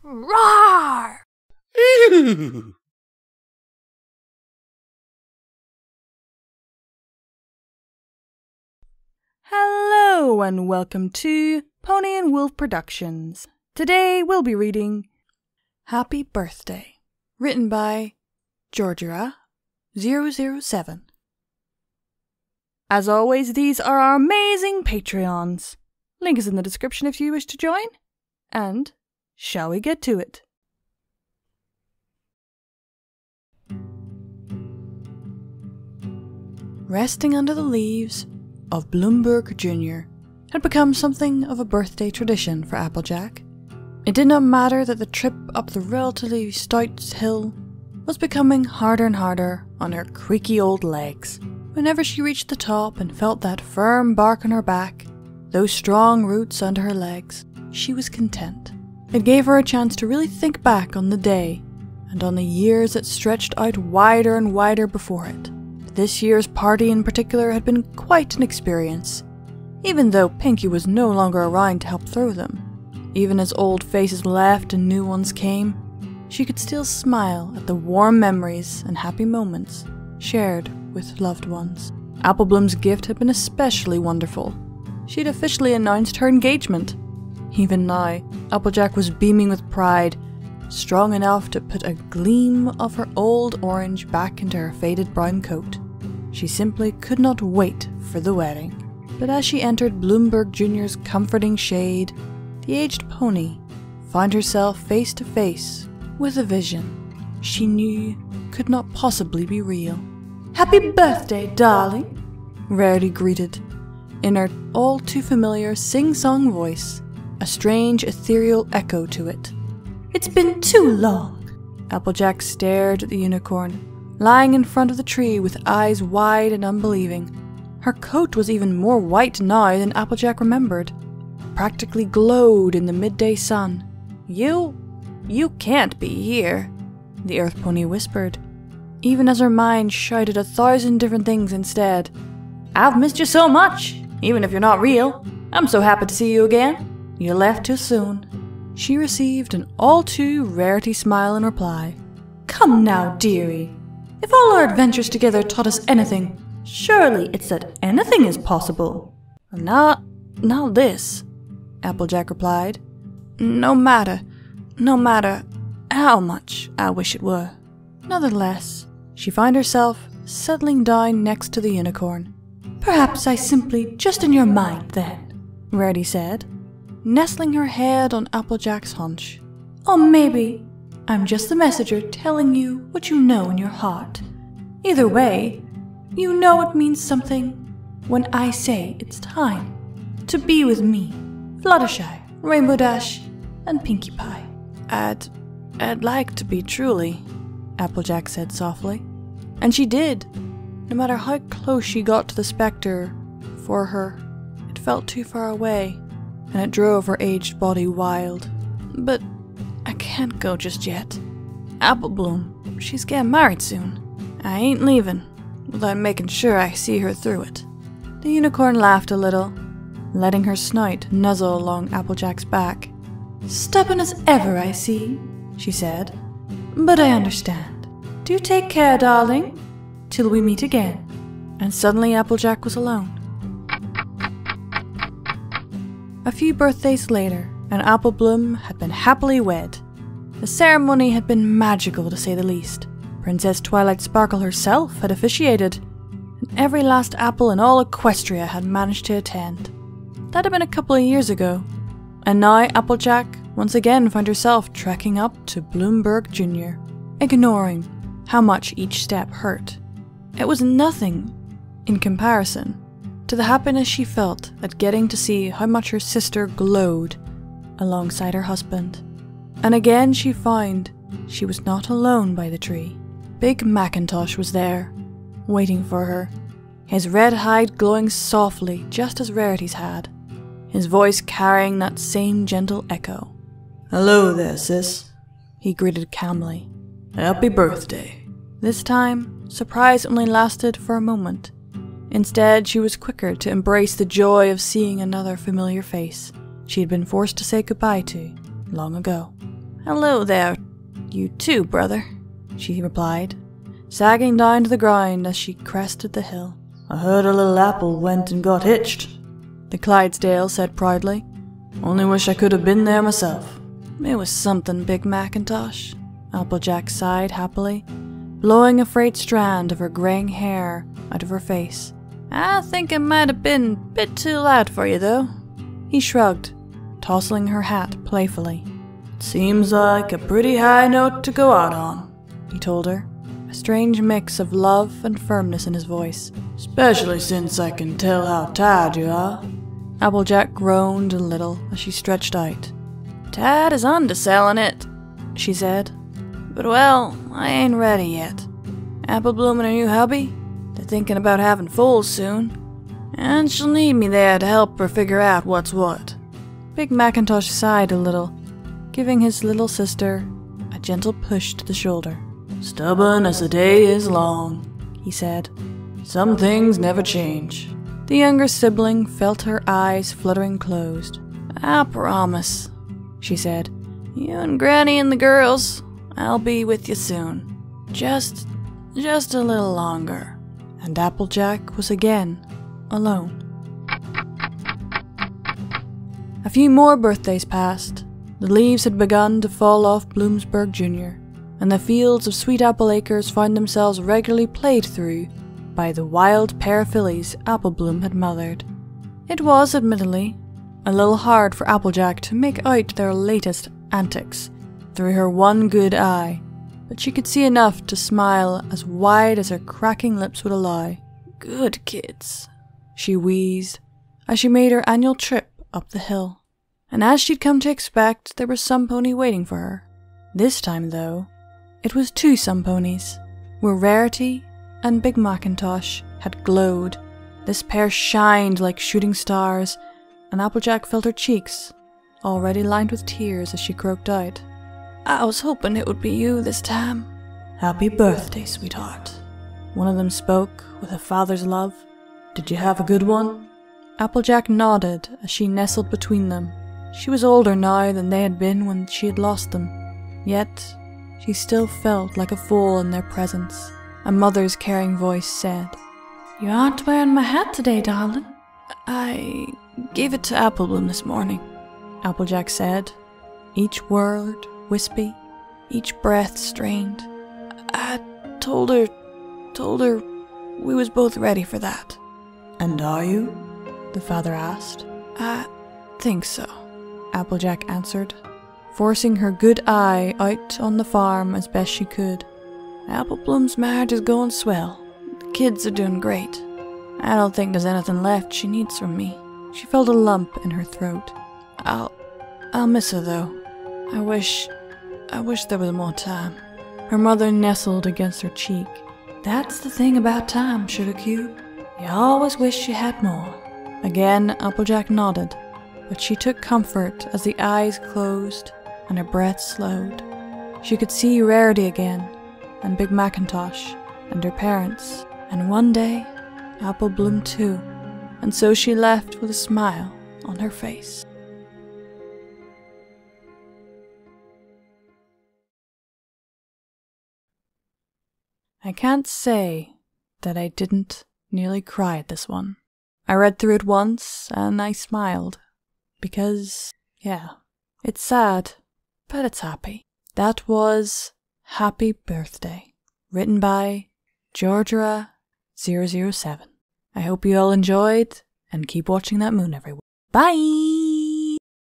Roar! Ew. Hello and welcome to Pony&Wolf Productions. Today we'll be reading Happy Birthday, written by Gojira007. As always, these are our amazing Patreons. Link is in the description if you wish to join. And shall we get to it? Resting under the leaves of Bloomberg Jr. had become something of a birthday tradition for Applejack. It did not matter that the trip up the relatively stout hill was becoming harder and harder on her creaky old legs. Whenever she reached the top and felt that firm bark on her back, those strong roots under her legs, she was content. It gave her a chance to really think back on the day and on the years that stretched out wider and wider before it. This year's party in particular had been quite an experience, even though Pinky was no longer around to help throw them. Even as old faces left and new ones came, she could still smile at the warm memories and happy moments shared with loved ones. Apple Bloom's gift had been especially wonderful. She had officially announced her engagement. Even now, Applejack was beaming with pride, strong enough to put a gleam of her old orange back into her faded brown coat. She simply could not wait for the wedding. But as she entered Bloomberg Jr.'s comforting shade, the aged pony found herself face to face with a vision she knew could not possibly be real. "Happy birthday, darling," Rarity greeted, in her all-too-familiar sing-song voice, a strange ethereal echo to it. "It's been too long." Applejack stared at the unicorn, lying in front of the tree with eyes wide and unbelieving. Her coat was even more white now than Applejack remembered, practically glowed in the midday sun. You can't be here," the Earth Pony whispered, even as her mind shouted 1,000 different things instead. "I've missed you so much, even if you're not real. I'm so happy to see you again. You left too soon." She received an all-too Rarity smile in reply. "Come now, dearie. If all our adventures together taught us anything, surely it's that anything is possible." Not this," Applejack replied. No matter how much I wish it were." Nonetheless, she found herself settling down next to the unicorn. "Perhaps I simply just in your mind then," Rarity said, nestling her head on Applejack's haunch. "Or maybe I'm just the messenger telling you what you know in your heart. Either way, you know it means something when I say it's time to be with me, Fluttershy, Rainbow Dash, and Pinkie Pie." I'd like to be truly," Applejack said softly. And she did. No matter how close she got to the spectre, for her, it felt too far away, and it drove her aged body wild. "But I can't go just yet. Apple Bloom, she's getting married soon. I ain't leaving without making sure I see her through it." The unicorn laughed a little, letting her snout nuzzle along Applejack's back. "Stubborn as ever, I see," she said. "But I understand. Do take care, darling, till we meet again." And suddenly Applejack was alone. A few birthdays later, and Apple Bloom had been happily wed. The ceremony had been magical, to say the least. Princess Twilight Sparkle herself had officiated, and every last apple in all Equestria had managed to attend. That had been a couple of years ago, and now Applejack once again found herself trekking up to Bloomberg Jr., ignoring how much each step hurt. It was nothing in comparison to the happiness she felt at getting to see how much her sister glowed alongside her husband. And again she found she was not alone by the tree. Big Macintosh was there, waiting for her, his red hide glowing softly just as Rarity's had, his voice carrying that same gentle echo. "Hello there, sis," he greeted calmly. "Happy birthday." This time, surprise only lasted for a moment. Instead, she was quicker to embrace the joy of seeing another familiar face she had been forced to say goodbye to long ago. Hello there, you too, brother, she replied, sagging down to the ground as she crested the hill. I heard a little apple went and got hitched, the Clydesdale said proudly. Only wish I could have been there myself. It was something, Big Macintosh, Applejack sighed happily, blowing a frayed strand of her greying hair out of her face. I think it might have been a bit too loud for you, though. He shrugged, tossing her hat playfully. Seems like a pretty high note to go out on, he told her, a strange mix of love and firmness in his voice. Especially since I can tell how tired you are. Applejack groaned a little as she stretched out. Tad is underselling it, she said. But well, I ain't ready yet. Apple Bloom and her new hubby, they're thinking about having foals soon. And she'll need me there to help her figure out what's what. Big Macintosh sighed a little, giving his little sister a gentle push to the shoulder. Stubborn as the day is long, he said. Some things never change. The younger sibling felt her eyes fluttering closed. I promise, she said. You and Granny and the girls, I'll be with you soon. Just a little longer. And Applejack was again alone. A few more birthdays passed. The leaves had begun to fall off Bloomsburg Jr., and the fields of Sweet Apple Acres found themselves regularly played through by the wild pair of fillies Apple Bloom had mothered. It was, admittedly, a little hard for Applejack to make out their latest antics through her one good eye, but she could see enough to smile as wide as her cracking lips would allow. Good kids, she wheezed as she made her annual trip up the hill. And as she'd come to expect, there was some pony waiting for her. This time, though, it was two some ponies, where Rarity and Big Macintosh had glowed. This pair shined like shooting stars, and Applejack felt her cheeks, already lined with tears as she croaked out. I was hoping it would be you this time. Happy birthday, sweetheart. One of them spoke with a father's love. Did you have a good one? Applejack nodded as she nestled between them. She was older now than they had been when she had lost them, yet she still felt like a foal in their presence. A mother's caring voice said, You aren't wearing my hat today, darling. I gave it to Apple Bloom this morning, Applejack said, each word wispy, each breath strained. I told her we was both ready for that. And are you? The father asked. I think so, Applejack answered, forcing her good eye out on the farm as best she could. Apple Bloom's marriage is going swell. The kids are doing great. I don't think there's anything left she needs from me. She felt a lump in her throat. I'll miss her though. I wish there was more time. Her mother nestled against her cheek. That's the thing about time, Sugar Cube. You always wish you had more. Again, Applejack nodded, but she took comfort as the eyes closed and her breath slowed. She could see Rarity again, and Big Macintosh, and her parents, and one day, Apple Bloom too, and so she left with a smile on her face. I can't say that I didn't nearly cry at this one. I read through it once and I smiled, because, yeah, it's sad, but it's happy. That was Happy Birthday, written by Gojira007. I hope you all enjoyed, and keep watching that moon, everyone. Bye!